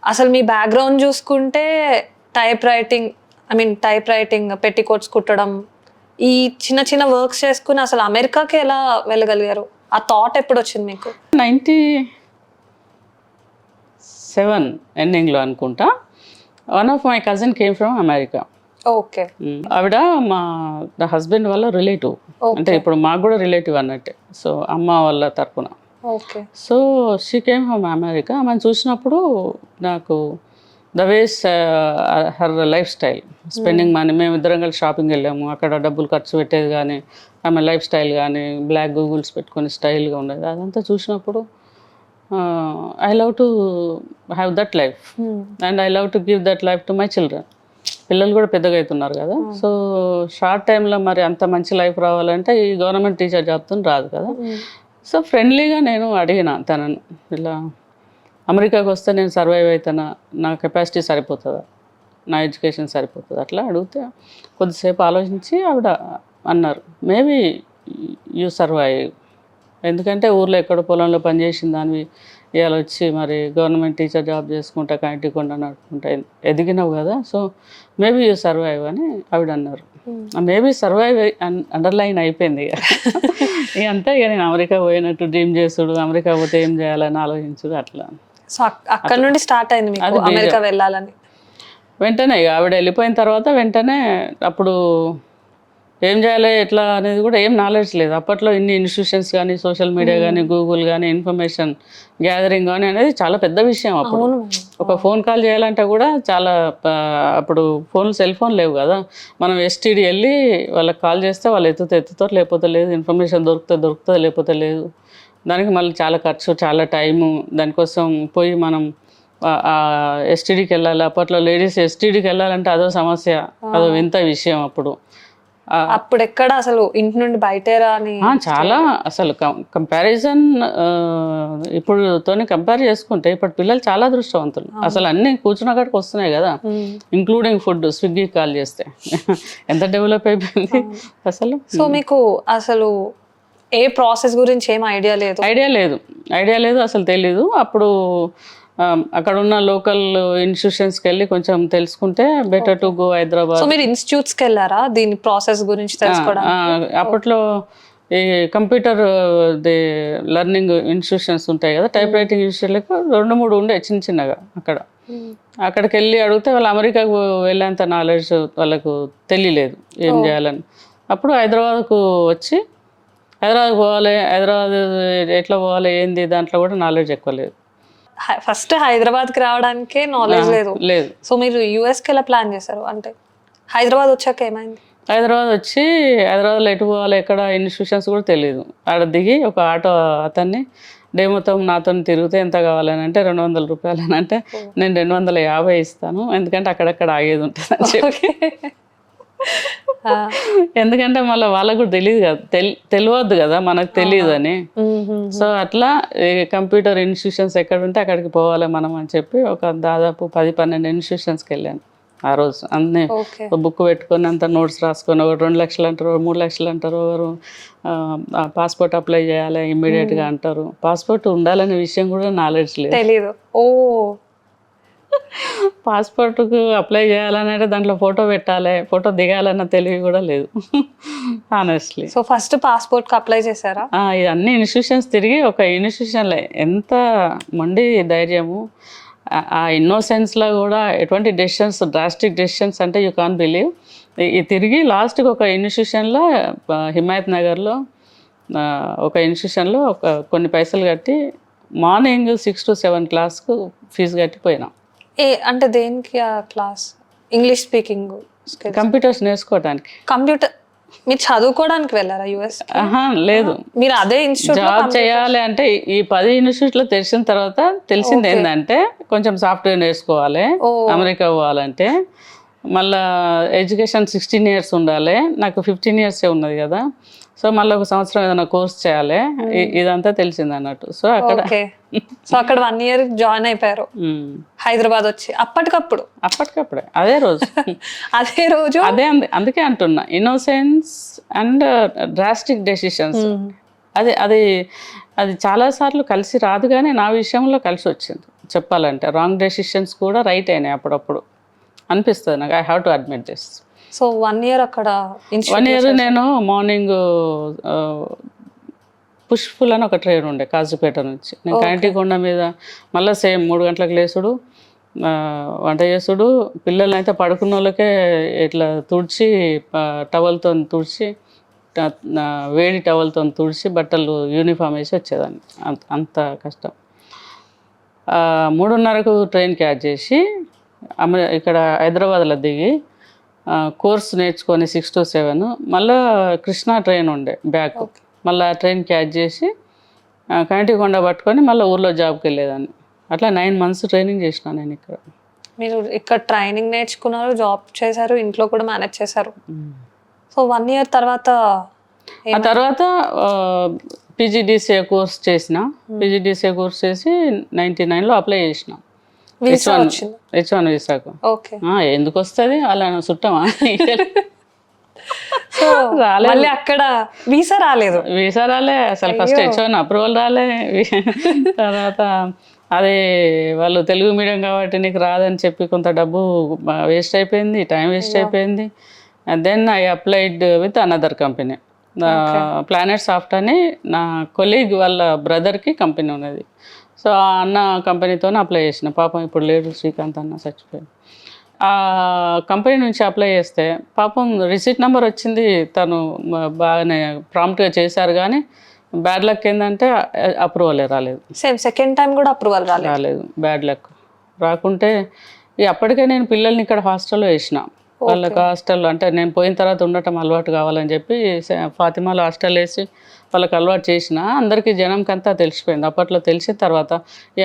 అసలు మీ బ్యాక్గ్రౌండ్ చూసుకుంటే type writing petticoats కుట్టడం, ఈ చిన్న చిన్న వర్క్స్ చేసుకుని అసలు అమెరికాకి ఎలా వెళ్ళగలిగారు? ఆ థాట్ ఎప్పుడు వచ్చింది మీకు? 97 ఎండింగ్లో అనుకుంటా. One of my cousin came from America. Okay. ఆవిడ మా హస్బెండ్ వాళ్ళ రిలేటివ్, అంటే ఇప్పుడు మాకు కూడా రిలేటివ్ అన్నట్టే. సో అమ్మ వాళ్ళ తరపున. Okay. So she came from America. ఆమెను చూసినప్పుడు నాకు the ways her life style, spending money, మేము ఇద్దరం కలిసి షాపింగ్ వెళ్ళాము, అక్కడ డబ్బులు ఖర్చు పెట్టేది కానీ, ఆమె లైఫ్ స్టైల్ కానీ, బ్లాక్ గూగుల్స్ పెట్టుకొని స్టైల్గా ఉండేది. అదంతా చూసినప్పుడు I love to have that life and I love to give that life to my children. పిల్లలు కూడా పెద్దగా అవుతున్నారు కదా, సో షార్ట్ టైంలో మరి అంత మంచి లైఫ్ రావాలంటే ఈ గవర్నమెంట్ టీచర్ జాబ్తో రాదు కదా. సో ఫ్రెండ్లీగా నేను అడిగిన తనను, ఇలా అమెరికాకి వస్తే నేను సర్వైవ్ అవుతానా, నా కెపాసిటీ సరిపోతుందా, నా ఎడ్యుకేషన్ సరిపోతుంది, అట్లా అడిగితే కొద్దిసేపు ఆలోచించి ఆవిడ అన్నారు, మేబీ యూ సర్వైవ్. ఎందుకంటే ఊర్లో ఎక్కడ పొలంలో పనిచేసిన దానివి ఇవాళ వచ్చి మరి గవర్నమెంట్ టీచర్ జాబ్ చేసుకుంటా కంటికుండా నడుపుకుంటా ఎదిగినావు కదా, సో మేబీ యూ సర్వైవ్ అని ఆవిడ అన్నారు. మేబీ సర్వైవ్ అండర్లైన్ అయిపోయింది ఇక. అంతే ఇక నేను అమెరికా పోయినట్టు డ్రీమ్ చేసుడు, అమెరికా పోతే ఏం చేయాలని ఆలోచించుడు, అట్లా. సో అక్కడ నుండి స్టార్ట్ అయింది మీకు అమెరికా వెళ్ళాలని? వెంటనే ఇక ఆవిడ వెళ్ళిపోయిన తర్వాత వెంటనే అప్పుడు ఏం చేయాలి ఎట్లా అనేది కూడా ఏం నాలెడ్జ్ లేదు. అప్పట్లో ఇన్ని ఇన్స్టిట్యూషన్స్ కానీ, సోషల్ మీడియా కానీ, గూగుల్ కానీ, ఇన్ఫర్మేషన్ గ్యాదరింగ్ కానీ అనేది చాలా పెద్ద విషయం అప్పుడు. ఒక ఫోన్ కాల్ చేయాలంటే కూడా చాలా, అప్పుడు సెల్ ఫోన్ లేవు కదా, మనం ఎస్టీడీ వెళ్ళి వాళ్ళకి కాల్ చేస్తే వాళ్ళు ఎత్తుతారు, లేకపోతే లేదు, ఇన్ఫర్మేషన్ దొరుకుతుంది, లేకపోతే లేదు. దానికి మళ్ళీ చాలా ఖర్చు, చాలా టైము, దానికోసం పోయి మనం ఎస్టీడీకి వెళ్ళాలి. అప్పట్లో లేడీస్ ఎస్టీడీకి వెళ్ళాలంటే అదో సమస్య, అదో వింత విషయం అప్పుడు. అప్పుడు ఎక్కడ అసలు ఇంటి నుండి బయటేరా అని చాలా అసలు కంపారిజన్ ఇప్పుడుతోని కంపేర్ చేసుకుంటే ఇప్పుడు పిల్లలు చాలా అదృష్టవంతులు. అసలు అన్ని కూర్చున్న కాడికి వస్తున్నాయి కదా, ఇంక్లూడింగ్ ఫుడ్. స్విగ్గీ కాల్ చేస్తే ఎంత డెవలప్ అయిపోయింది అసలు. సో మీకు అసలు ఏ ప్రాసెస్ గురించి ఏం ఐడియా లేదు అసలు తెలీదు. అప్పుడు అక్కడ ఉన్న లోకల్ ఇన్స్టిట్యూషన్స్కి వెళ్ళి కొంచెం తెలుసుకుంటే better to go Hyderabad. So మీరు ఇన్స్టిట్యూట్స్కి వెళ్ళారా దీని ప్రాసెస్ గురించి తెలుసుకోవడానికి? అప్పట్లో ఈ కంప్యూటర్ లెర్నింగ్ ఇన్స్టిట్యూషన్స్ ఉంటాయి కదా, టైప్ రైటింగ్ ఇన్స్టిట్యూట్లకు 2-3 ఉండే చిన్నగా. అక్కడికి వెళ్ళి అడిగితే వాళ్ళు అమెరికాకు వెళ్ళేంత నాలెడ్జ్ వాళ్ళకు తెలియలేదు ఏం చేయాలని. అప్పుడు హైదరాబాద్కు వచ్చి హైదరాబాద్ పోవాలి, హైదరాబాద్ ఎట్లా పోవాలి ఏంది, దాంట్లో కూడా నాలెడ్జ్ ఎక్కువ లేదు. ఫస్ట్ హైదరాబాద్కి రావడానికే నాలెడ్జ్ లేదు. సో మీరు యూఎస్కి ఎలా ప్లాన్ చేశారు? అంటే హైదరాబాద్ వచ్చాక ఏమైంది? హైదరాబాద్ వచ్చి హైదరాబాద్లో ఎటు పోవాలి, ఎక్కడ ఇన్స్టిట్యూషన్స్ కూడా తెలియదు. ఆడ దిగి ఒక ఆటో అతన్ని డే మొత్తం నాతో తిరిగితే ఎంత కావాలని అంటే 200 రూపాయలు అని అంటే నేను 250 ఇస్తాను, ఎందుకంటే అక్కడక్కడ ఆగేది ఉంటుంది అని చెప్పి. ఎందుకంటే మళ్ళీ వాళ్ళకు కూడా తెలియదు కదా, తెలియద్దు కదా మనకు తెలియదు అని. సో అట్లా కంప్యూటర్ ఇన్స్టిట్యూషన్స్ ఎక్కడ ఉంటే అక్కడికి పోవాలి మనం అని చెప్పి ఒక దాదాపు 10-12 ఇన్స్టిట్యూషన్స్కి వెళ్ళాను ఆ రోజు. అన్నీ బుక్ పెట్టుకొని అంత నోట్స్ రాసుకొని, ఒకరు 2 లక్షలు అంటారు, 3 లక్షలు అంటారు, ఒకరు పాస్పోర్ట్ అప్లై చేయాలి ఇమ్మీడియట్గా అంటారు. పాస్పోర్ట్ ఉండాలనే విషయం కూడా నాలెడ్జ్ లేదు. పాస్పోర్ట్కు అప్లై చేయాలంటే దాంట్లో ఫోటో పెట్టాలి, ఫోటో దిగాలన్న తెలివి కూడా లేదు ఆనెస్ట్లీ. సో ఫస్ట్ పాస్పోర్ట్కి అప్లై చేశారా? అన్ని ఇన్స్టిట్యూషన్స్ తిరిగి ఒక ఇన్స్టిట్యూషన్లో ఎంత మొండి ధైర్యము, ఆ ఇన్నోసెన్స్లో కూడా ఎటువంటి డెసిషన్స్, డ్రాస్టిక్ డెసిషన్స్ అంటే యూ కాన్ బిలీవ్. తిరిగి లాస్ట్కి ఒక ఇన్స్టిట్యూషన్లో హిమాయత్ నగర్లో ఒక ఇన్స్టిట్యూషన్లో కొన్ని పైసలు కట్టి మార్నింగ్ 6 to 7 క్లాస్కు ఫీజు కట్టిపోయినాం. అంటే దేనికి ఆ క్లాస్? ఇంగ్లీష్ స్పీకింగ్, కంప్యూటర్స్ నేర్చుకోవడానికి. కంప్యూటర్ మీరు చదువుకోవడానికి వెళ్ళారా యూఎస్? లేదు, మీరు అదే ఇన్స్టిట్యూట్ జాబ్ చేయాలి అంటే ఈ 10 ఇన్స్టిట్యూట్లో తెలిసిన తర్వాత తెలిసింది ఏంటంటే కొంచెం సాఫ్ట్వేర్ నేర్చుకోవాలి అమెరికా పోవాలంటే. మళ్ళీ ఎడ్యుకేషన్ 16 years ఉండాలి, నాకు 15 years ఉన్నది కదా. సో మళ్ళీ ఒక సంవత్సరం ఏదైనా కోర్స్ చేయాలి, ఇదంతా తెలిసింది అన్నట్టు. సో అక్కడ 1 year జాయిన్ అయిపోయారు హైదరాబాద్ వచ్చి. అప్పటికప్పుడే అదే రోజు అందుకే అంటున్నా, ఇన్నోసెన్స్ అండ్ డ్రాస్టిక్ డెసిషన్స్. అది చాలాసార్లు కలిసి రాదు, కానీ నా విషయంలో కలిసి వచ్చింది. చెప్పాలంటే రాంగ్ డెసిషన్స్ కూడా రైట్ అయినాయి అప్పుడప్పుడు అనిపిస్తుంది నాకు. I have to admit this. So 1 year అక్కడ 1 year నేను మార్నింగ్ పుష్ఫుల్ అని ఒక ట్రైన్ ఉండే కాజుపేట నుంచి. నేను కాంటికొండ మీద మళ్ళీ సేమ్ 3 గంటలకు లేసుడు, వంట చేసుడు, పిల్లల్ని అయితే పడుకున్న వాళ్ళకే ఇట్లా తుడిచి టవల్తో తుడిచి వేడి టవల్తో తుడిచి బట్టలు యూనిఫామ్ వేసి వచ్చేదాన్ని. అంత కష్టం. 3:30కు ట్రైన్ క్యాచ్ చేసి ఇక్కడ హైదరాబాద్లో దిగి కోర్స్ నేర్చుకొని 6 to 7 మళ్ళీ కృష్ణా ట్రైన్ ఉండే బ్యాక్, మళ్ళీ ఆ ట్రైన్ క్యాచ్ చేసి కాంటికొండ పట్టుకొని మళ్ళీ ఊర్లో జాబ్కి వెళ్ళేదాన్ని. అట్లా 9 months ట్రైనింగ్ చేసిన నేను ఇక్కడ. మీరు ఇక్కడ ట్రైనింగ్ నేర్చుకున్నారు, జాబ్ చేశారు, ఇంట్లో కూడా మేనేజ్ చేశారు. సో 1 year తర్వాత ఆ తర్వాత పీజీడీసీఏ కోర్స్ చేసిన. పీజీడీసీఏ కోర్స్ చేసి 99లో అప్లై చేసిన H1 వీసాకు. ఓకే. ఎందుకు వస్తుంది అలా చుట్టమా? రాలేదు, అక్కడ వీసా రాలేదు. వీసా రాలే అసలు. ఫస్ట్ H1 అప్రూవల్ రాలే. తర్వాత అదే వాళ్ళు తెలుగు మీడియం కాబట్టి నీకు రాదని చెప్పి కొంత డబ్బు వేస్ట్ అయిపోయింది, టైం వేస్ట్ అయిపోయింది. Then I applied with another company, Planet Soft అని. నా కొలీగ్ వాళ్ళ బ్రదర్కి కంపెనీ ఉన్నది. సో ఆ అన్న కంపెనీతో అప్లై చేసిన. పాపం ఇప్పుడు లేడు, శ్రీకాంత్ అన్న చచ్చిపోయింది. ఆ కంపెనీ నుంచి అప్లై చేస్తే పాపం రిసీట్ నెంబర్ వచ్చింది, తను బాగానే ప్రాంప్ట్గా చేశారు, కానీ బ్యాడ్ లక్ ఏంటంటే అప్రూవలే రాలేదు. సేమ్ సెకండ్ టైం కూడా అప్రూవల్ రాలేదు. బ్యాడ్ లక్ రాకుంటే అప్పటికే నేను పిల్లల్ని ఇక్కడ హాస్టల్లో వేసిన. వాళ్ళకి హాస్టల్ అంటే నేను పోయిన తర్వాత ఉండటం అలవాటు కావాలని చెప్పి ఫాతిమాలో హాస్టల్ వేసి వాళ్ళకి అలవాటు చేసిన. అందరికీ జనంకంతా తెలిసిపోయింది. అప్పట్లో తెలిసిన తర్వాత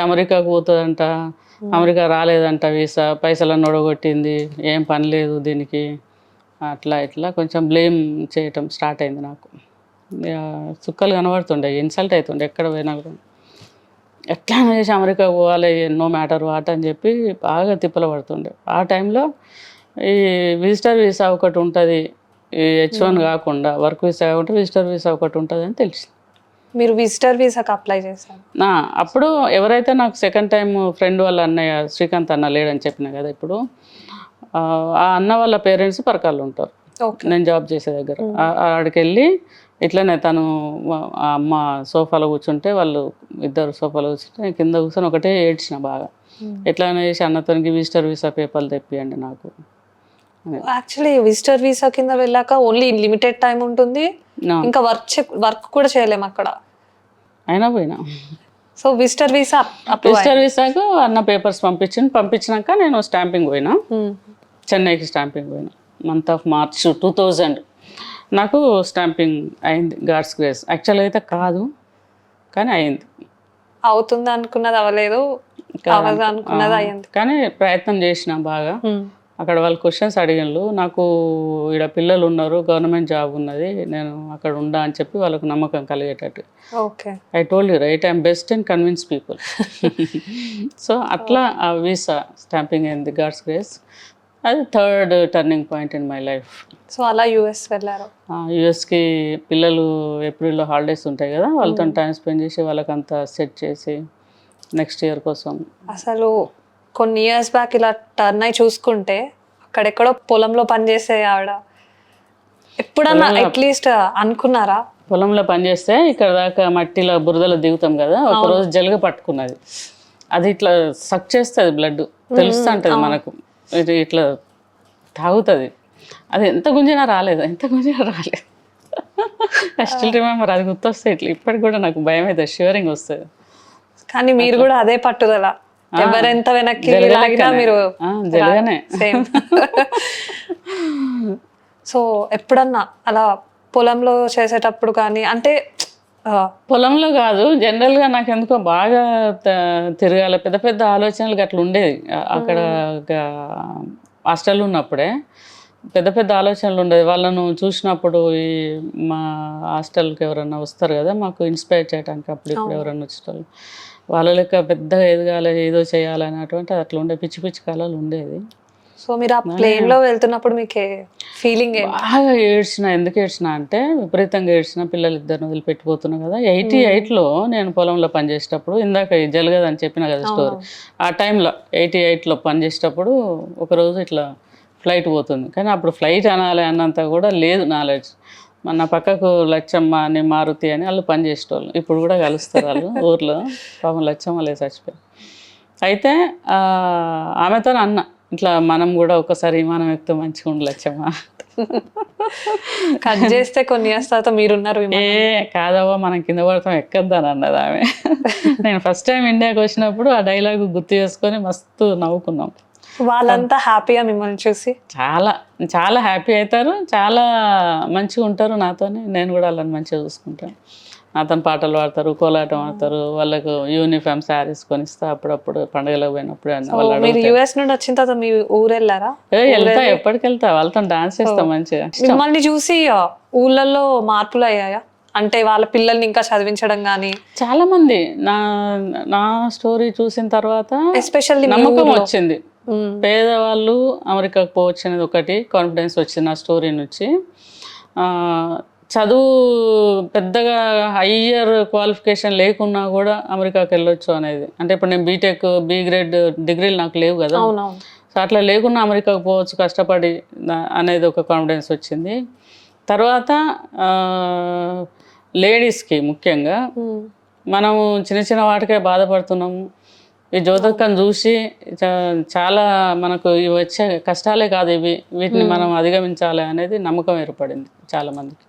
అమెరికాకు పోతుందంట, అమెరికా రాలేదంట వీసా, పైసలను ఒడగొట్టింది, ఏం పని లేదు దీనికి, అట్లా ఇట్లా కొంచెం బ్లేమ్ చేయటం స్టార్ట్ అయింది నాకు. చుక్కలు కనబడుతుండే, ఇన్సల్ట్ అవుతుండే ఎక్కడ పోయినా కూడా. ఎట్లా చేసి అమెరికా పోవాలి, నో మ్యాటర్ వాట్ అని చెప్పి బాగా తిప్పలు పడుతుండే. ఆ టైంలో ఈ విజిటర్ వీసా ఒకటి ఉంటుంది, ఈ H1 కాకుండా వర్క్ వీసా కాకుండా విజిటర్ వీసా ఒకటి ఉంటుంది అని తెలిసింది. మీరు విజిటర్ వీసాకి అప్లై చేశారు? అప్పుడు ఎవరైతే నాకు సెకండ్ టైం ఫ్రెండ్ వాళ్ళ అన్నయ్య శ్రీకాంత్ అన్న లేడని చెప్పిన కదా, ఇప్పుడు ఆ అన్న వాళ్ళ పేరెంట్స్ పరకాళ్ళు ఉంటారు నేను జాబ్ చేసే దగ్గర. ఆడికి వెళ్ళి ఇట్లనే తను అమ్మ సోఫాలో కూర్చుంటే, వాళ్ళు ఇద్దరు సోఫాలో కూర్చుంటే నేను కింద కూర్చొని ఒకటే ఏడ్చిన బాగా. ఎట్లనే చేసి అన్నతోనికి విజిటర్ వీసా పేపర్లు తెప్పియండి నాకు. యాక్చువల్లీ విజిటర్ వీసా కింద వెళ్ళాక ఓన్లీ లిమిటెడ్ టైం ఉంటుంది, ఇంకా వర్క్ కూడా చేయలేము అక్కడ. అయినా పోయినా. సో విజిటర్ వీసాకు అన్న పేపర్స్ పంపించినాక నేను స్టాంపింగ్ పోయినా, చెన్నైకి స్టాంపింగ్ పోయినా. మంత్ ఆఫ్ March 2000 నాకు స్టాంపింగ్ అయింది. God's grace. యాక్చువల్గా అయితే కాదు, కానీ అయింది. అవుతుంది అనుకున్నది అవ్వలేదు, అనుకున్నది అయ్యింది. కానీ ప్రయత్నం చేసిన బాగా. అక్కడ వాళ్ళు క్వశ్చన్స్ అడిగినారు నాకు, ఇక్కడ పిల్లలు ఉన్నారు, గవర్నమెంట్ జాబ్ ఉన్నది, నేను అక్కడ ఉండా అని చెప్పి వాళ్ళకు నమ్మకం కలిగేటట్టు. Okay. I told you right, I'm best in convince people. So అట్లా ఆ వీసా స్టాంపింగ్ అయింది, గాడ్స్ గ్రేస్. అది 3rd turning point in my life. So అలా యుఎస్ వెళ్ళారు. యుఎస్కి పిల్లలు ఏప్రిల్లో హాలిడేస్ ఉంటాయి కదా, వాళ్ళతో టైం స్పెండ్ చేసి వాళ్ళకంతా సెట్ చేసి నెక్స్ట్ ఇయర్ కోసం. అసలు కొన్ని ఇయర్స్ బ్యాక్ ఇలా టర్న్ అయి చూసుకుంటే అక్కడెక్కడో పొలంలో పనిచేసే ఆవిడ ఎప్పుడన్నా అట్లీస్ట్ అనుకున్నారా? పొలంలో పనిచేస్తే ఇక్కడ దాకా మట్టిలో బురదలో దిగుతాం కదా, ఒకరోజు జలుగ పట్టుకున్నది. అది ఇట్లా సక్ చేస్తుంది, బ్లడ్ తెలుస్తుంటుంది మనకు, ఇది ఇట్లా తాగుతుంది. అది ఎంత గుంజినా రాలేదు. Still remember. అది గుర్తొస్తే ఇట్లా ఇప్పటికి కూడా నాకు భయం అవుతుంది, షివరింగ్ వస్తుంది. కానీ మీరు కూడా అదే పట్టుదల, ఎవరెంత వెనక్కి లాగినా మీరు జరగనే. సో ఎప్పుడన్నా అలా పొలంలో చేసేటప్పుడు కానీ, అంటే పొలంలో కాదు, జనరల్గా నాకు ఎందుకో బాగా తిరగాలి, పెద్ద పెద్ద ఆలోచనలు అట్లా ఉండేది. అక్కడ హాస్టల్ ఉన్నప్పుడే పెద్ద పెద్ద ఆలోచనలు ఉండేది. వాళ్ళను చూసినప్పుడు ఈ మా హాస్టల్కి ఎవరన్నా వస్తారు కదా మాకు ఇన్స్పైర్ చేయడానికి, అప్పుడు ఇప్పుడు ఎవరన్నా వచ్చేటోళ్ళు, వాళ్ళ లెక్క పెద్దగా ఎదగాలి, ఏదో చేయాలనేటువంటి అట్లా ఉండే పిచ్చి పిచ్చి కళలు ఉండేది. సో మీరు ఆ ప్లేన్ లో వెళ్తున్నప్పుడు మీకు ఫీలింగ్ ఏంటి? బాగా ఏడ్చిన. ఎందుకు ఏడ్చిన అంటే విపరీతంగా ఏడ్చిన. పిల్లలు ఇద్దరిని వదిలిపెట్టిపోతున్నా కదా. 88లో నేను పొలంలో పనిచేసేటప్పుడు, ఇందాక ఈ జలగదు అని చెప్పిన కదా స్టోరీ, ఆ టైంలో 88లో పనిచేసేటప్పుడు ఒకరోజు ఇట్లా ఫ్లైట్ పోతుంది. కానీ అప్పుడు ఫ్లైట్ అనాలి అన్నంత కూడా లేదు నాలెడ్జ్. మన పక్కకు లచ్చమ్మ అని, మారుతి అని వాళ్ళు పనిచేసేటోళ్ళు. ఇప్పుడు కూడా కలుస్తారు వాళ్ళు ఊర్లో. పాపం లచ్చమ్మ లేదు, చచ్చిపోయి. అయితే ఆమెతో అన్న ఇట్లా మనం కూడా ఒకసారి విమానం ఎక్కితే మంచిగా ఉండు లచ్చమ్మ. కట్ చేస్తే కొన్ని ఇయర్స్ తర్వాత మీరున్నారు కాదవ్వా మనం కింద పడతాం ఎక్కద్దని అన్నది ఆమె. నేను ఫస్ట్ టైం ఇండియాకి వచ్చినప్పుడు ఆ డైలాగ్ గుర్తు చేసుకొని మస్తు నవ్వుకున్నాం. వాళ్ళంతా హ్యాపీగా మిమ్మల్ని చూసి? చాలా చాలా హ్యాపీ అవుతారు, చాలా మంచిగా ఉంటారు నాతోని. నేను కూడా వాళ్ళని మంచిగా చూసుకుంటాను. నాతోని పాటలు పాడతారు, కోలాటం ఆడతారు. వాళ్ళకు యూనిఫామ్ శారీస్ కొనిస్తా అప్పుడప్పుడు పండుగలకు పోయినప్పుడు. మీరు యుఎస్ నుండి వచ్చిన తర్వాత మీ ఊరు వెళ్ళారా? వెళ్తా, ఎప్పటికి వెళ్తా. వాళ్ళతో డాన్స్ చేస్తాం మంచిగా. మిమ్మల్ని చూసి ఊళ్ళల్లో మార్పులు అయ్యాయా? అంటే వాళ్ళ పిల్లల్ని ఇంకా చదివించడం కానీ? చాలా మంది నా స్టోరీ చూసిన తర్వాత ఎస్పెషల్లీ నమ్మకం వచ్చింది. పేదవాళ్ళు అమెరికాకు పోవచ్చు అనేది ఒకటి కాన్ఫిడెన్స్ వచ్చింది నా స్టోరీ నుంచి. చదువు పెద్దగా హయ్యర్ క్వాలిఫికేషన్ లేకున్నా కూడా అమెరికాకి వెళ్ళొచ్చు అనేది. అంటే ఇప్పుడు నేను బీటెక్, బి గ్రేడ్ డిగ్రీలు నాకు లేవు కదా. సో అట్లా లేకున్నా అమెరికాకు పోవచ్చు కష్టపడి అనేది ఒక కాన్ఫిడెన్స్ వచ్చింది. తర్వాత లేడీస్కి ముఖ్యంగా మనము చిన్న చిన్న వాటికే బాధపడుతున్నాము. ఈ జ్యోతక్కను చూసి చాలా మనకు ఇవి వచ్చే కష్టాలే కాదు, వీటిని మనం అధిగమించాలి అనేది నమ్మకం ఏర్పడింది చాలా మందికి.